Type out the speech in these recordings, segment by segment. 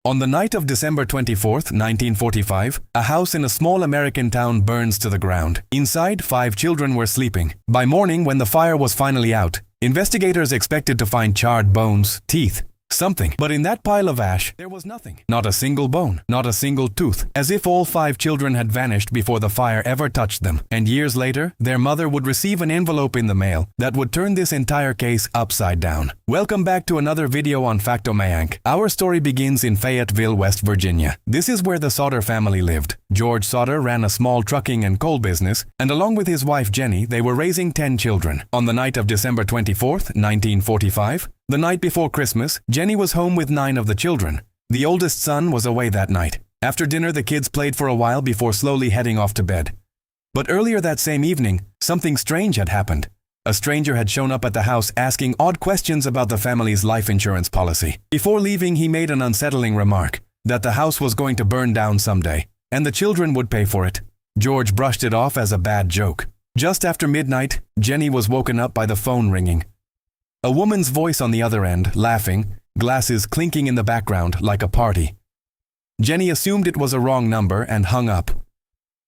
On the night of December 24th, 1945, a house in a small American town burns to the ground. Inside, 5 children were sleeping. By morning, when the fire was finally out, investigators expected to find charred bones, teeth, something. But in that pile of ash, there was nothing. Not a single bone, not a single tooth, as if all 5 children had vanished before the fire ever touched them. And years later, their mother would receive an envelope in the mail that would turn this entire case upside down. Welcome back to another video on Facto Mayank. Our story begins in Fayetteville, West Virginia. This is where the Sodder family lived. George Sodder ran a small trucking and coal business, and along with his wife Jennie, they were raising 10 children. On the night of December 24th, 1945, the night before Christmas, Jennie was home with 9 of the children. The oldest son was away that night. After dinner, the kids played for a while before slowly heading off to bed. But earlier that same evening, something strange had happened. A stranger had shown up at the house asking odd questions about the family's life insurance policy. Before leaving, he made an unsettling remark that the house was going to burn down someday, and the children would pay for it. George brushed it off as a bad joke. Just after midnight, Jennie was woken up by the phone ringing. A woman's voice on the other end, laughing, glasses clinking in the background like a party. Jennie assumed it was a wrong number and hung up.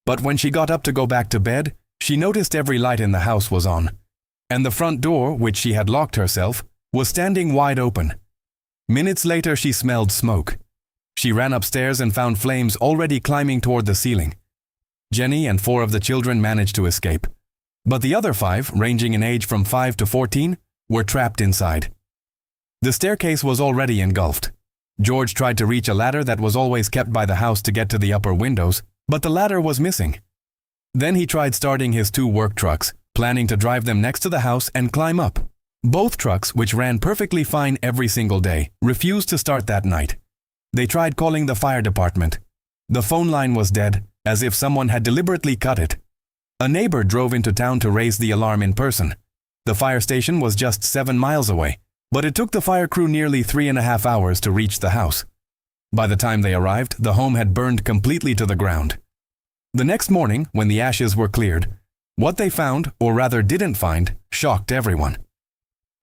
But when she got up to go back to bed, she noticed every light in the house was on, and the front door, which she had locked herself, was standing wide open. Minutes later, she smelled smoke. She ran upstairs and found flames already climbing toward the ceiling. Jennie and 4 of the children managed to escape, but the other 5, ranging in age from 5 to 14, were trapped inside. The staircase was already engulfed. George tried to reach a ladder that was always kept by the house to get to the upper windows, but the ladder was missing. Then he tried starting his 2 work trucks, planning to drive them next to the house and climb up. Both trucks, which ran perfectly fine every single day, refused to start that night. They tried calling the fire department. The phone line was dead, as if someone had deliberately cut it. A neighbor drove into town to raise the alarm in person. The fire station was just 7 miles away, but it took the fire crew nearly 3.5 hours to reach the house. By the time they arrived, the home had burned completely to the ground. The next morning, when the ashes were cleared, what they found, or rather didn't find, shocked everyone.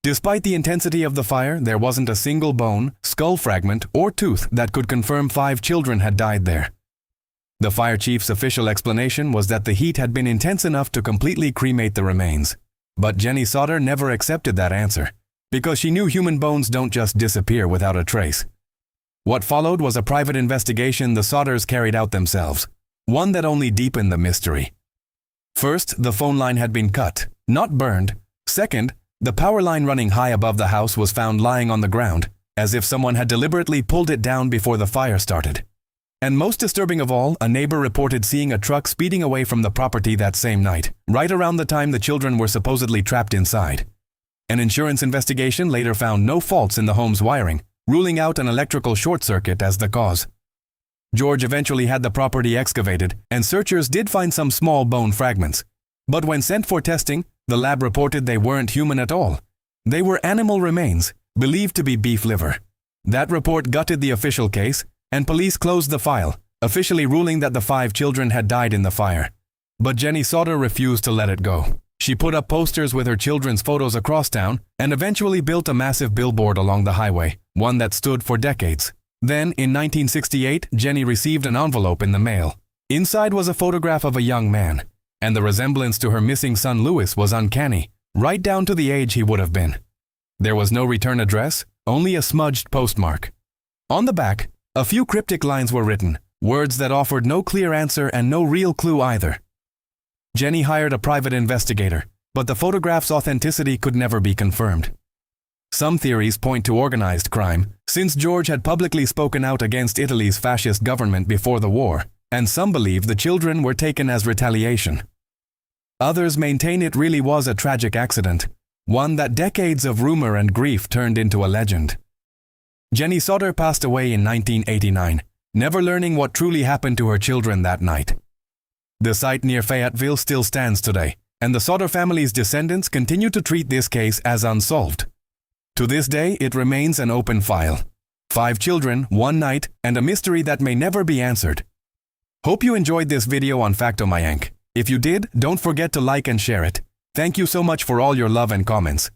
Despite the intensity of the fire, there wasn't a single bone, skull fragment, or tooth that could confirm 5 children had died there. The fire chief's official explanation was that the heat had been intense enough to completely cremate the remains. But Jennie Sodder never accepted that answer, because she knew human bones don't just disappear without a trace. What followed was a private investigation the Sodders carried out themselves, one that only deepened the mystery. First, the phone line had been cut, not burned. Second, the power line running high above the house was found lying on the ground, as if someone had deliberately pulled it down before the fire started. And most disturbing of all, a neighbor reported seeing a truck speeding away from the property that same night, right around the time the children were supposedly trapped inside. An insurance investigation later found no faults in the home's wiring, ruling out an electrical short circuit as the cause. George eventually had the property excavated, and searchers did find some small bone fragments. But when sent for testing, the lab reported they weren't human at all. They were animal remains, believed to be beef liver. That report gutted the official case, and police closed the file, officially ruling that the 5 children had died in the fire. But Jennie Sodder refused to let it go. She put up posters with her children's photos across town and eventually built a massive billboard along the highway, one that stood for decades. Then, in 1968, Jennie received an envelope in the mail. Inside was a photograph of a young man, and the resemblance to her missing son Louis was uncanny, right down to the age he would have been. There was no return address, only a smudged postmark. On the back, a few cryptic lines were written, words that offered no clear answer and no real clue either. Jennie hired a private investigator, but the photograph's authenticity could never be confirmed. Some theories point to organized crime, since George had publicly spoken out against Italy's fascist government before the war, and some believe the children were taken as retaliation. Others maintain it really was a tragic accident, one that decades of rumor and grief turned into a legend. Jennie Sodder passed away in 1989, never learning what truly happened to her children that night. The site near Fayetteville still stands today, and the Sodder family's descendants continue to treat this case as unsolved. To this day, it remains an open file. 5 children, 1 night, and a mystery that may never be answered. Hope you enjoyed this video on Facto Mayank. If you did, don't forget to like and share it. Thank you so much for all your love and comments.